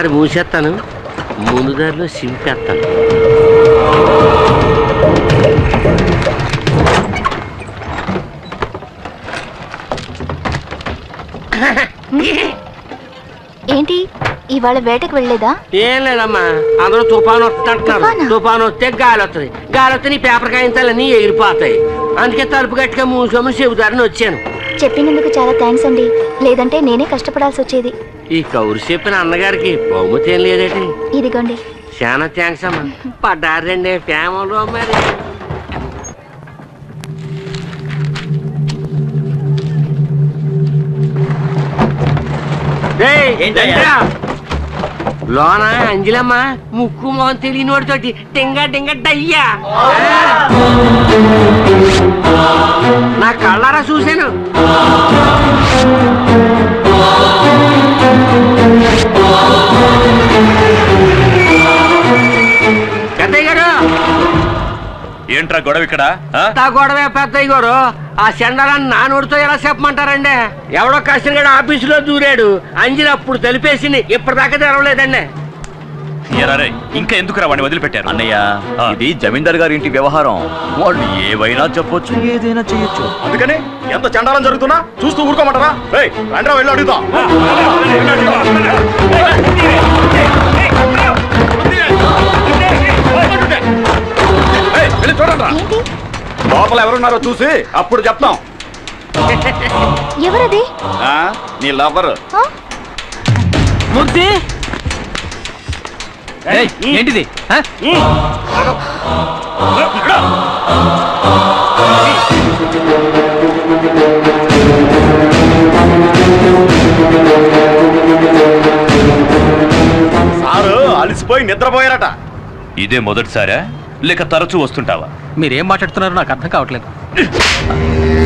దారి మూసేస్తాను, ముందు దారిలో సింపేస్తాను. ఏంటి ఇవాళ వేటకు వెళ్ళలేదా? ఏం లేదమ్మా, అందరూ తుఫాను వస్తుంటారు. తుఫాను వస్తే గాలి వస్తుంది, గాలి వస్తే నీ పేపర్ కాగితాలన్నీ ఎగిరిపోతాయి. అందుకే తలుపు గట్టిగా మూసోమ చెబుతారని వచ్చాను. చెప్పినందుకు చాలా థ్యాంక్స్ అండి, లేదంటే నేనే కష్టపడాల్సి వచ్చేది. ఈ కౌరు చెప్పిన అన్నగారికి బహుమతి ఏం లేదేటి? ఇదిగోండి. చాలా థ్యాంక్స్ అమ్మా. పడ్డారండి ఫ్యామిలీలో మరి. లోన అంజలమ్మ ముక్కు మొహం తెలియనోడితోటి టింగ టింగ డయ్యా నా కళ్ళారా చూశాను. పెద్దయ్య గారు, ఏంట్రా గొడవ ఇక్కడ? గొడవే పెద్దయ్య గారు. ఆ సెండరాన్ని నా నోటితో ఎలా చెప్పమంటారండి? ఎవడో కష్టంగా ఆఫీసులో దూరాడు, అంజలి అప్పుడు తలిపేసింది, ఇప్పటిదాకా తెరవలేదండి. ఇంకా ఎందుకురా వాడిని వదిలిపెట్టారు? అన్నయ్య, ఇది జమీందార్ గారి ఇంటి వ్యవహారం, వాళ్ళు ఏవైనా చెప్పొచ్చు, ఏదైనా చేయొచ్చు. అందుకని ఎంత చండాలం జరుగుతున్నా చూస్తూ ఊరుకోమంటారా? రండ్రా వెళ్ళి అడుగుతాం. లోపల ఎవరున్నారో చూసి అప్పుడు చెప్తాం. ఎవరది? నీ లవర్. మూర్తి, ఏంటిది? సారు అలిసిపోయి నిద్రపోయారట. ఇదే మొదటిసారా లేక తరచూ వస్తుంటావా? మీరేం మాట్లాడుతున్నారో నాకు అర్థం కావట్లేదు.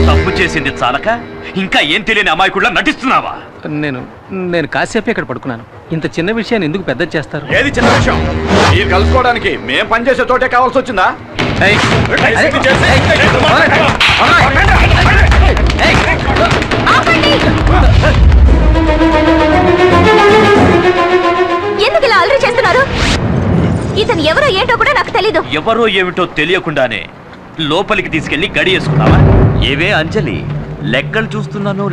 తప్పు చేసింది చాలక ఇంకా ఏం తెలియని అమాయకుడిలా నటిస్తున్నావా? నేను కాసేపు ఇక్కడ పడుకున్నాను. ఇంత చిన్న విషయాన్ని ఎందుకు పెద్ద చేస్తారు? ఏది చిన్న విషయం? మీరు కలుసుకోవడానికి మేం పనిచేసే చోటే కావాల్సి వచ్చిందా? ఎందుకు ఇలా అల్లరి చేస్తున్నారు? ఇతను ఎవరో ఏంటో కూడా నాకు తెలీదు. ఎవరో ఏమిటో తెలియకుండానే లోపలికి తీసుకెళ్లి గడి వేసుకున్నావా? ఏవే అంజలి, లెక్కలు చూస్తున్నాను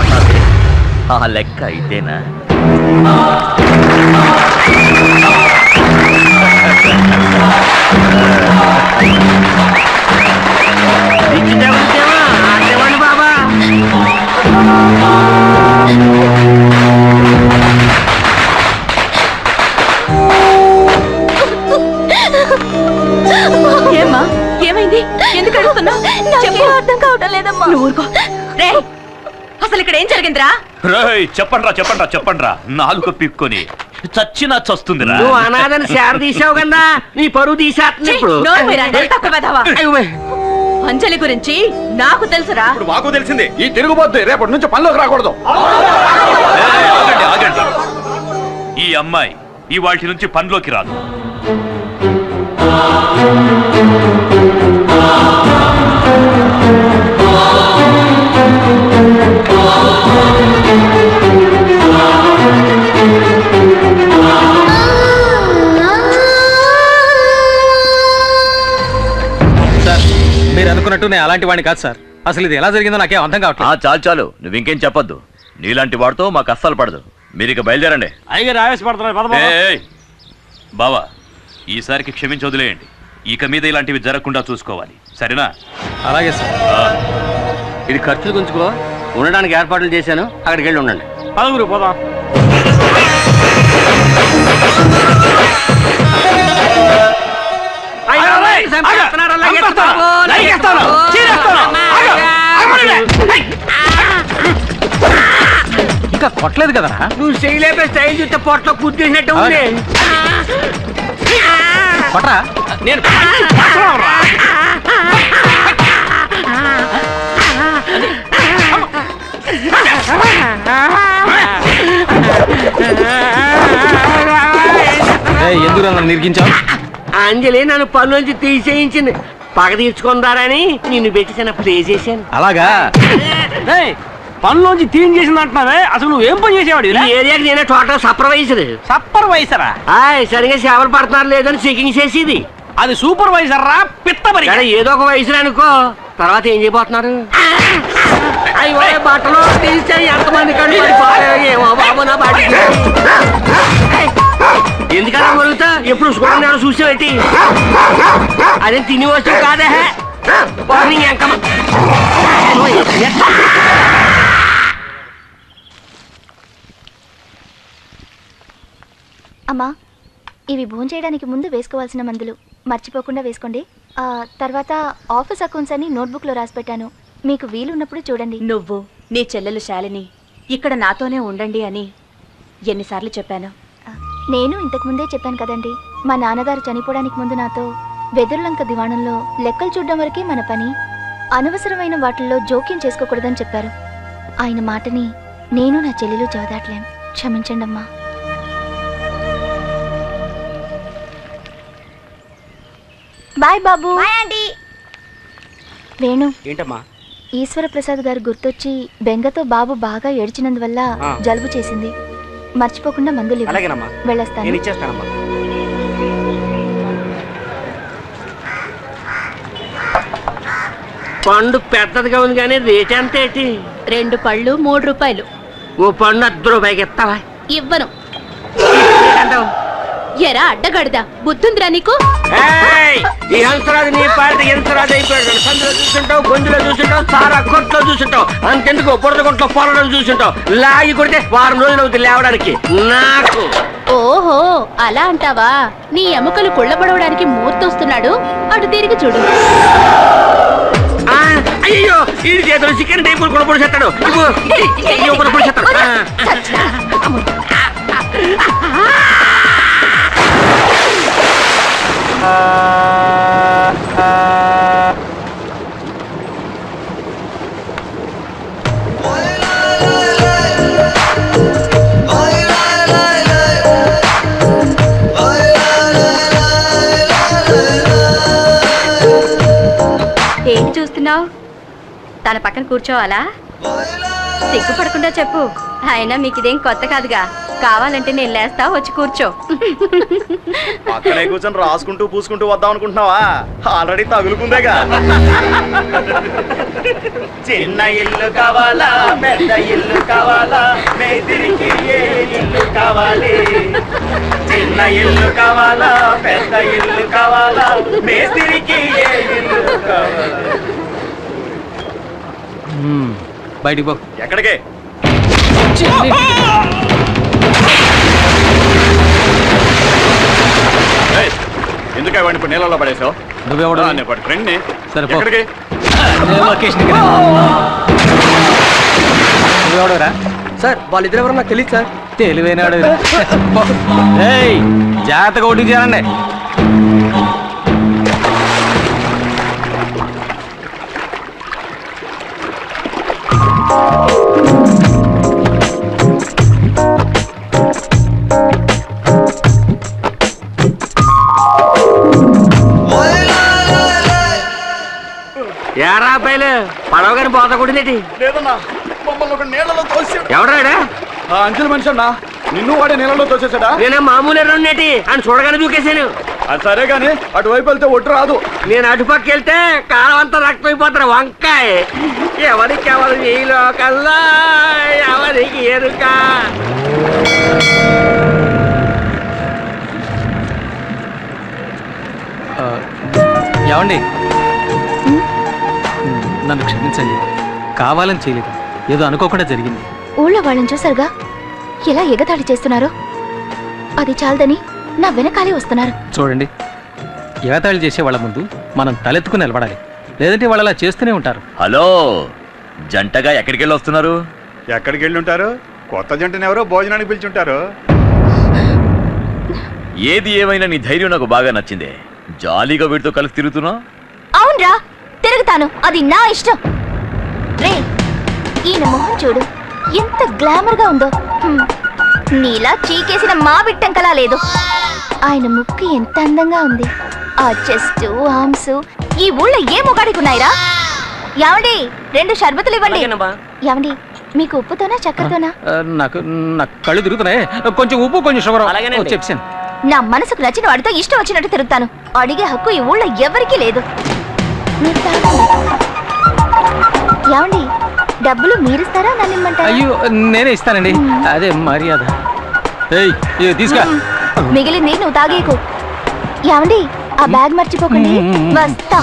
అన్నారు. ఆ లెక్క ఇదేనా? బాబా ఏమ్మా, ఏమైంది? ఎందుకు అడుగుతున్నావు? చెప్పు, అర్థం కావటం లేదమ్మా. అసలు ఇక్కడ ఏం జరిగిందిరా? చెప్పండ్రా నాలుగు పిక్కొని చచ్చినా చస్తుంది. నువ్వు అనాథని శార తీసావు కదా, నీ పరువు తీసేస్తుంది ఇప్పుడు. అంజలి గురించి నాకు తెలుసురా. మాకు తెలిసింది. ఈ తిరుగుబోద్దు రేపటి నుంచి పనిలోకి రాకూడదు. ఆగండి. ఈ అమ్మాయి ఈ వాటి నుంచి పనిలోకి రాదు. మీరు అనుకున్నట్టు నేను అలాంటి వాడిని కాదు సార్. అసలు ఇది ఎలా జరిగిందో నాకేం అర్థం కావట్లేదు. చాలు నువ్వు ఇంకేం చెప్పొద్దు. నీలాంటి వాడితో మాకు అస్సలు పడదు. మీరు ఇక బయలుదేరండి. బావా, ఈసారికి క్షమించి వదిలేయండి. ఇక మీద ఇలాంటివి జరగకుండా చూసుకోవాలి, సరేనా? అలాగే సార్. ఇది ఖర్చులు గుంచుకో, ఉండడానికి ఏర్పాట్లు చేశాను, అక్కడికి వెళ్ళి ఉండండి. పదవురు పోదాం. ఇంకా కొట్టలేదు కదా? నువ్వు చేయలేపే స్టైల్ చూస్తే పొట్టలో కుట్టేసినట్టు ఉంది. కొట్టరా? నేను ఎందుకు నన్ను నిరికించావు? అంజలి నన్ను పనులోంచి తీసేయించింది. పగ తీర్చుకుందారని నిన్ను పెట్టి చిన్న ప్లే చేశాను. అలాగా? పనిలోంచి తీన్ చేసింది అంటున్నావే, అసలు నువ్వేం పని చేసేవాడు? ఈ ఏరియాకి నేనే టోటల్ సూపర్వైజర్. సూపర్వైజరా? సరిగా సేవలు పడుతున్నారు లేదని చెకింగ్ చేసేది. అది సూపర్వైజర్ రా, పిత్తబరి. ఏదో ఒక వయసులో అనుకో, తర్వాత ఏం చేయబోతున్నారు? అయ్యో బట్టలు తీస్తే ఎంతమంది కండి ఏమో బాబు నా బాటి. ఎందుకన్నా కొలుగుతా? ఎప్పుడు చూడండి చూసేటి అదే తిని వస్తువు కాదే. అమ్మా, ఇవి భోజనం చేయడానికి ముందు వేసుకోవాల్సిన మందులు మర్చిపోకుండా వేసుకోండి. తర్వాత ఆఫీస్ అకౌంట్స్ అని నోట్బుక్లో రాసి పెట్టాను, మీకు వీలున్నప్పుడు చూడండి. నువ్వు నీ చెల్లెలు శాలిని ఇక్కడ నాతోనే ఉండండి అని ఎన్నిసార్లు చెప్పాను? నేను ఇంతకుముందే చెప్పాను కదండి, మా నాన్నగారు చనిపోవడానికి ముందు నాతో వెదురులంక దివాణంలో లెక్కలు చూడడం వరకే మన పని, అనవసరమైన వాటిల్లో జోక్యం చేసుకోకూడదని చెప్పారు. ఆయన మాటని నేను నా చెల్లెలు జవదాట్లేం. క్షమించండి అమ్మా. బాయ్ బాబు. వేణు, ఏంటమ్మా? ఈశ్వర ప్రసాద్ గారు గుర్తొచ్చి బెంగతో బాబు బాగా ఏడ్చినందువల్ల జలుబు చేసింది. మర్చిపోకుండా మందులు వెళ్ళొస్తాను. ఇచ్చేస్తానమ్మా. పండు పెద్దదిగా ఉంది కానీ రేట్ ఎంత ఏంటి? 2 పళ్ళు 3 రూపాయలు. ఓ పండు 10 రూపాయకి ఇస్తావా? ఇవ్వను. ఎరా అడ్డగడదా, బుద్ధుందిరా నీకు? ఈ హంసరాజు నీ పార్టీ హంసరాజు అయిపోయాడు. సందులో చూసుంటావు, గొంతులో చూసుంటావు, సారా కొట్లో చూసుంటావు, అంతెందుకు బురద కొట్లో పొలడం చూసుంటావు. లాగి కొడితే వారం రోజులు అవుతుంది లేవడానికి. నాకు ఓహో అలా అంటావా? నీ ఎముకలు కుళ్ళబడవడానికి మూర్తొస్తున్నాడు, అటు తిరిగి చూడు. అయ్యో ఈ చేతులు చికెన్ టైపులు కూడా పొడిచేస్తాడు. పొడిచేస్తాడు. ఏంటి చూస్తున్నావు? తన పక్కన కూర్చోవాలా? సిగ్గుపడకుండా చెప్పు. అయినా మీకు ఇదేం కొత్త కాదుగా. కావాలంటే నేను లేస్తా, వచ్చి కూర్చో. పక్కనే కూర్చొని రాసుకుంటూ పూసుకుంటూ వద్దాం అనుకుంటున్నావా? ఆల్రెడీ తగులుకుందేగా. చిన్న ఇల్లు కావాలా, పెద్ద ఇల్లు కావాలా, మేదిరికి ఏ ఇల్లు కావాలి? చిన్న ఇల్లు కావాలా, పెద్ద ఇల్లు కావాలా, మేదిరికి ఏ ఇల్లు కావాలి? బయటికి పో. ఎక్కడికే? ఎందుకు వాడిని ఇప్పుడు నీళ్ళలో పడేసావు? నువ్వెవడు? ఫ్రెండ్ని. సరే ఎక్కడికి? నువ్వెవడరా? సార్ వాళ్ళిద్దరు ఎవరో నాకు తెలియదు సార్. తెలివైనాడు. జాగ్రత్తగా ఓటింగ్ చేయాలండి. ఏరా అబ్బాయిలు పడవగాని పోత కొడిందేటి? లేదన్నా, మమ్మల్ని ఒక నీళ్ళలో తోసాడు. ఎవడాడా? అంచెల మనిషి అన్నా, నిన్ను వాడే నీళ్ళలో తోసేసాడా? నేను మామూలు ఎర్రనేటి అని చూడగానే దూకేశాను. అది సరే గాని అటువైపు వెళ్తే ఒట్టు రాదు. నేను అటుపక్క వెళ్తే కాలం అంతా రక్తమైపోతారు. వంకాయ ఎవరికి ఎవరు ఈ లోకల్లా ఎవరికి ఎరుక. ఏమండి, నన్ను క్షమించండి. కావాలని చేయలేదు, ఏదో అనుకోకుండా జరిగింది. ఊళ్ళో వాళ్ళని చూసారుగా ఎలా ఎగతాళి చేస్తున్నారో. అది చాలదని నా వెనకాలే వస్తున్నారు. చూడండి, ఎగతాళి చేసే వాళ్ళ ముందు మనం తలెత్తుకుని నిలబడాలి, లేదంటే వాళ్ళు అలా చేస్తూనే ఉంటారు. హలో, జంటగా ఎక్కడికి వెళ్ళి వస్తున్నారు? ఎక్కడికి వెళ్ళి ఉంటారు? కొత్త జంటను ఎవరో భోజనానికి పిలిచుంటారు. ఏది ఏమైనా నీ ధైర్యం నాకు బాగా నచ్చిందే. జాలీగా వీటితో కలిసి తిరుగుతున్నా? అవునరా, తిరుగుతాను, అది నా ఇష్టం. రే, ఈయన మొహం చూడు, ఎంత గ్లామర్ గా ఉందో. నీలా చీకేసిన మా బిట్టంకలా లేదు. ఆయన ముక్కు ఎంత అందంగా ఉంది. ఆ చెస్ట్, ఆర్మ్స్ ఈ ఊళ్ళో ఏ మొగాడికి ఉన్నాయిరా? ఏమండి, 2 షర్బతులు ఇవ్వండి. ఏమండి, మీకు ఉప్పుతోనా చక్కెరతోనా? నాకు కళ్ళు తిరుగుతున్నాయి, కొంచెం ఉప్పు కొంచెం షుగర్. అలాగేనండి. చెప్పాను. నా మనసుకు నచ్చిన వాడితో ఇష్టం వచ్చినట్టు తిరుగుతాను. అడిగే హక్కు ఈ ఊళ్ళో ఎవరికీ లేదు. మీరు తాగండి. ఏమండి, డబ్బులు మీరిస్తారా నన్ను ఇమ్మంటారా? అయ్యో నేనే ఇస్తానండి, అదే మర్యాద. తీసుకా. మిగిలింది నువ్వు తాగేకు. ఏమండి, ఆ బ్యాగ్ మర్చిపోకండి. వస్తా.